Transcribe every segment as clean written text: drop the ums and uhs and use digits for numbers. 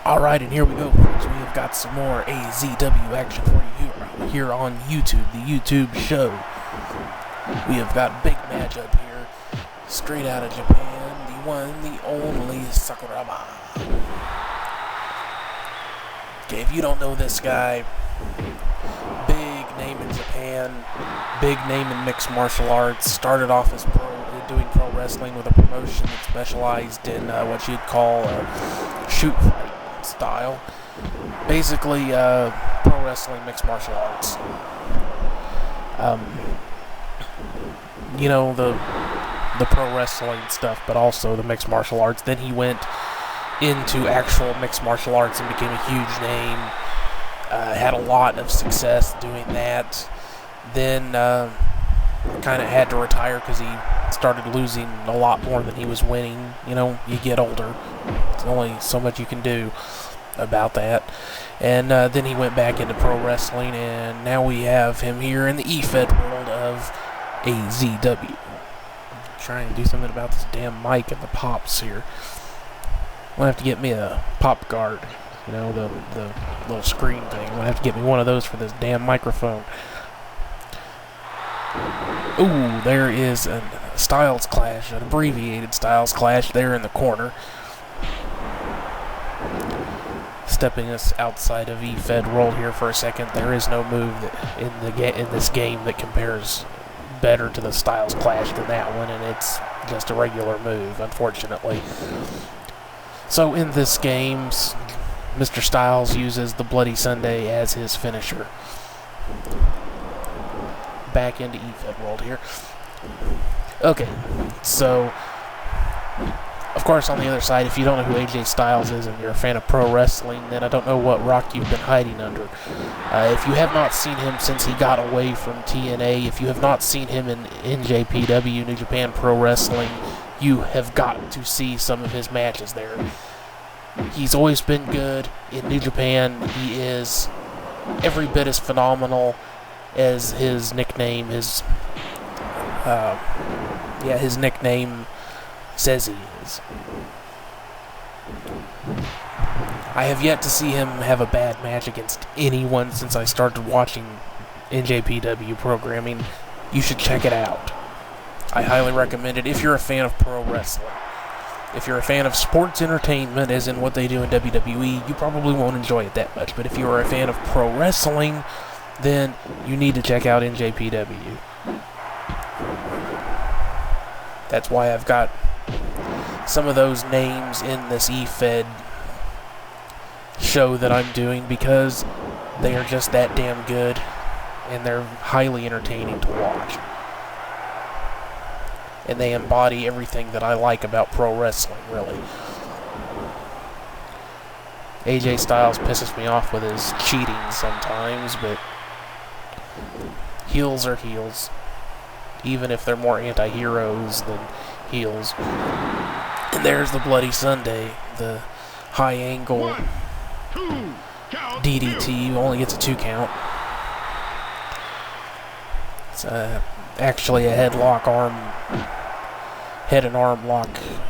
Alright, and here we go, folks. We have got some more AZW action for you here on YouTube, the YouTube show. We have got a big matchup here, straight out of Japan, the one, the only Sakuraba. Okay, if you don't know this guy, big name in Japan, big name in mixed martial arts, started off as doing pro wrestling with a promotion that specialized in what you'd call a shoot fight style. Basically, pro wrestling, mixed martial arts. You know, the pro wrestling stuff, but also the mixed martial arts. Then he went into actual mixed martial arts and became a huge name. Had a lot of success doing that. Then kind of had to retire because he started losing a lot more than he was winning. You know, you get older. There's only so much you can do about that. And then he went back into pro wrestling, and now we have him here in the EFED world of AZW. I'm trying to do something about this damn mic and the pops here. I'm going to have to get me a pop guard. You know, the little screen thing. I'm going to have to get me one of those for this damn microphone. Ooh, there is a styles clash, an abbreviated styles clash there in the corner. Stepping us outside of EFED world here for a second. There is no move that in this game that compares better to the styles clash than that one, and it's just a regular move, unfortunately. So in this game, Mr. Styles uses the Bloody Sunday as his finisher. Back into EFED world here. Okay, so of course on the other side, if you don't know who AJ Styles is and you're a fan of pro wrestling, then I don't know what rock you've been hiding under. If you have not seen him since he got away from TNA, if you have not seen him in NJPW, New Japan Pro Wrestling, you have got to see some of his matches there. He's always been good. In New Japan, he is every bit as phenomenal as his nickname, his nickname says he is. I have yet to see him have a bad match against anyone since I started watching NJPW programming. You should check it out. I highly recommend it if you're a fan of pro wrestling. If you're a fan of sports entertainment, as in what they do in WWE, you probably won't enjoy it that much. But if you are a fan of pro wrestling, then you need to check out NJPW. That's why I've got some of those names in this EFED show that I'm doing, because they are just that damn good, and they're highly entertaining to watch. And they embody everything that I like about pro wrestling, really. AJ Styles pisses me off with his cheating sometimes, but heels are heels. Even if they're more anti-heroes than heels. And there's the Bloody Sunday, the high angle DDT, only gets a 2 count. It's actually a head and arm lock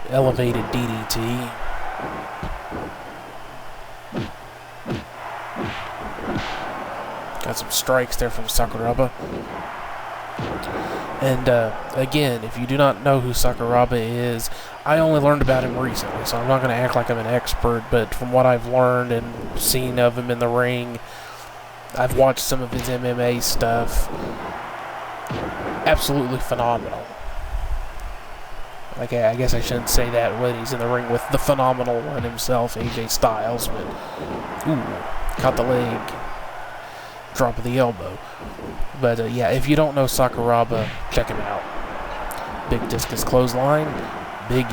elevated DDT. Got some strikes there from Sakuraba. And again, if you do not know who Sakuraba is, I only learned about him recently, so I'm not going to act like I'm an expert, but from what I've learned and seen of him in the ring, I've watched some of his MMA stuff. Absolutely phenomenal. Okay, I guess I shouldn't say that when he's in the ring with the phenomenal one himself, AJ Styles, but ooh, caught the leg. Drop of the elbow. But yeah, if you don't know Sakuraba, check him out. Big discus clothesline, big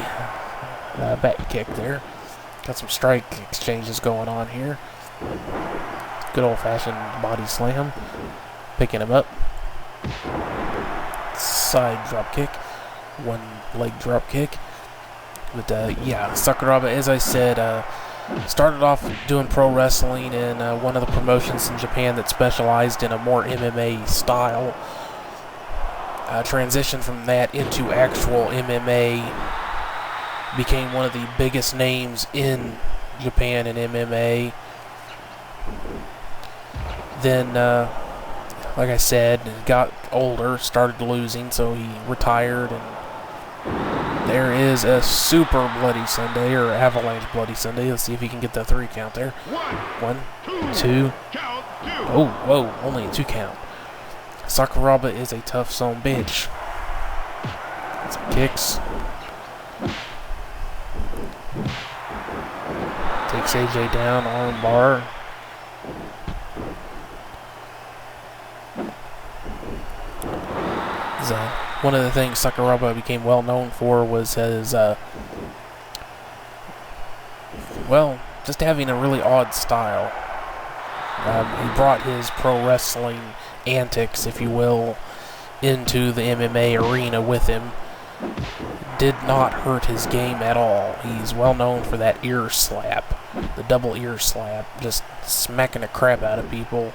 back kick there. Got some strike exchanges going on here. Good old-fashioned body slam. Picking him up. Side drop kick. One leg drop kick. But yeah, Sakuraba, as I said, started off doing pro wrestling in one of the promotions in Japan that specialized in a more MMA style. Transitioned from that into actual MMA. Became one of the biggest names in Japan in MMA. Then, like I said, got older, started losing, so he retired, and there is a Super Bloody Sunday, or Avalanche Bloody Sunday. Let's see if he can get the 3 count there. 1, 2. Oh, whoa, only a 2 count. Sakuraba is a tough son bitch. Some kicks. Takes AJ down, arm bar. One of the things Sakuraba became well known for was his, just having a really odd style. He brought his pro wrestling antics, if you will, into the MMA arena with him. Did not hurt his game at all. He's well known for that ear slap, the double ear slap, just smacking the crap out of people.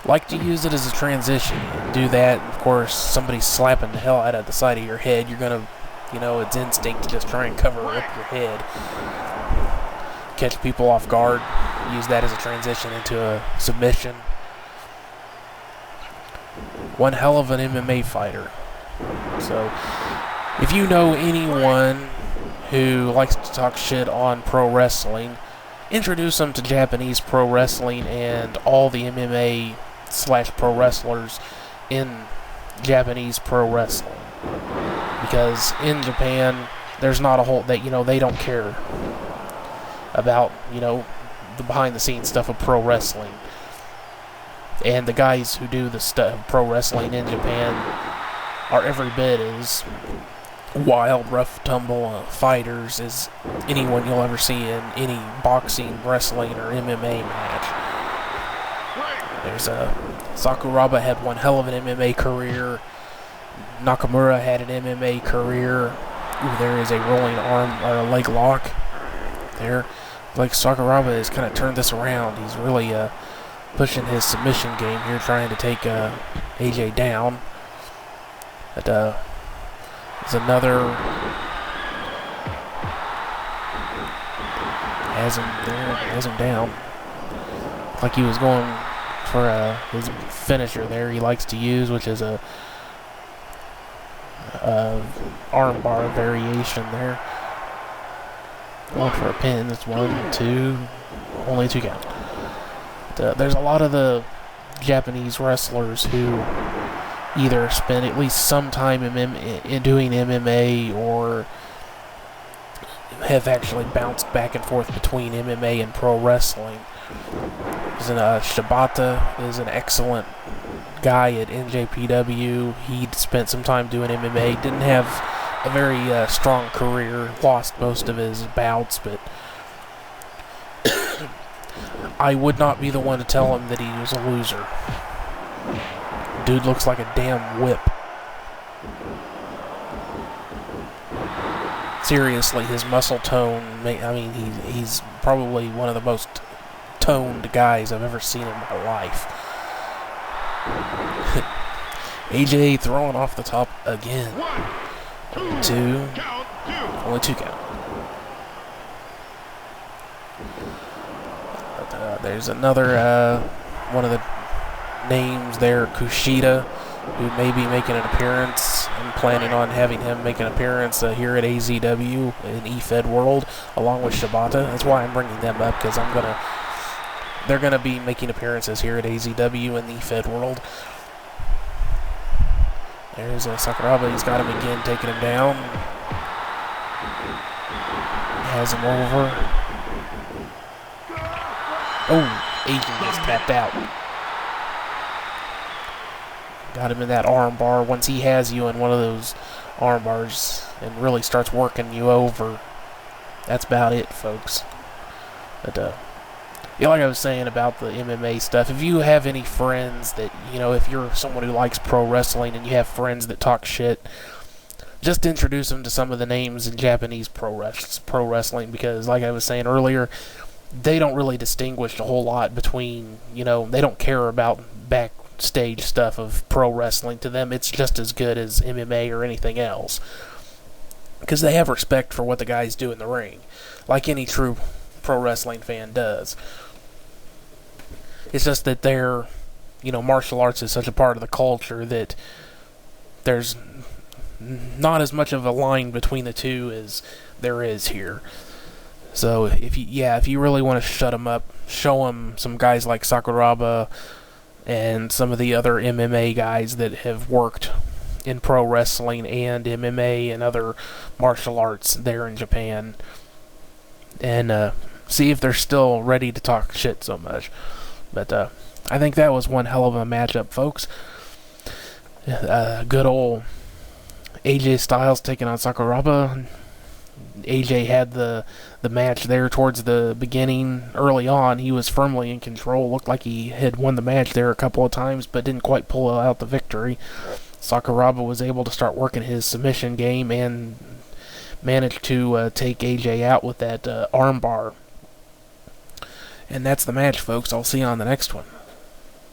Like to use it as a transition. Do that, of course, somebody's slapping the hell out of the side of your head, you're gonna, it's instinct to just try and cover up your head. Catch people off guard, use that as a transition into a submission. One hell of an MMA fighter. So, if you know anyone who likes to talk shit on pro wrestling, introduce them to Japanese pro wrestling and all the MMA/pro wrestlers in Japanese pro wrestling. Because in Japan, there's not a whole, they don't care about, the behind the scenes stuff of pro wrestling. And the guys who do the stuff, pro wrestling in Japan, are every bit as wild, rough, tumble fighters as anyone you'll ever see in any boxing, wrestling, or MMA match. There's Sakuraba had one hell of an MMA career. Nakamura had an MMA career. Ooh, there is a rolling arm or a leg lock there. Like Sakuraba has kind of turned this around. He's really pushing his submission game here, trying to take AJ down. But there's another. Has him down. Like he was going for his finisher there he likes to use, which is a arm bar variation there. Going for a pin. It's 1, 2, only 2 count. There's a lot of the Japanese wrestlers who either spend at least some time in doing MMA or have actually bounced back and forth between MMA and pro wrestling. Shibata is an excellent guy at NJPW. He spent some time doing MMA. Didn't have a very strong career. Lost most of his bouts, but I would not be the one to tell him that he was a loser. Dude looks like a damn whip. Seriously, his muscle tone, he's probably one of the most toned guys I've ever seen in my life. AJ throwing off the top again. 2, only 2 count. There's another one of the names there, Kushida, who may be making an appearance. I'm planning on having him make an appearance here at AZW in eFed World, along with Shibata. That's why I'm bringing them up, because they're gonna be making appearances here at AZW in the eFed World. There's Sakuraba. He's got him again, taking him down. Has him over. Oh, Agent just tapped out. Got him in that arm bar. Once he has you in one of those arm bars and really starts working you over, that's about it, folks. But, like I was saying about the MMA stuff, if you have any friends that, if you're someone who likes pro wrestling and you have friends that talk shit, just introduce them to some of the names in Japanese pro wrestling, because, like I was saying earlier, they don't really distinguish a whole lot between, they don't care about backstage stuff of pro wrestling. To them, it's just as good as MMA or anything else. because they have respect for what the guys do in the ring, like any true pro wrestling fan does. It's just that their, martial arts is such a part of the culture that there's not as much of a line between the two as there is here. So if you really want to shut them up, show them some guys like Sakuraba and some of the other MMA guys that have worked in pro wrestling and MMA and other martial arts there in Japan, and see if they're still ready to talk shit so much. But I think that was one hell of a matchup, folks. Good old AJ Styles taking on Sakuraba. AJ had the match there towards the beginning. Early on, he was firmly in control. Looked like he had won the match there a couple of times, but didn't quite pull out the victory. Sakuraba was able to start working his submission game and managed to take AJ out with that armbar. And that's the match, folks. I'll see you on the next one.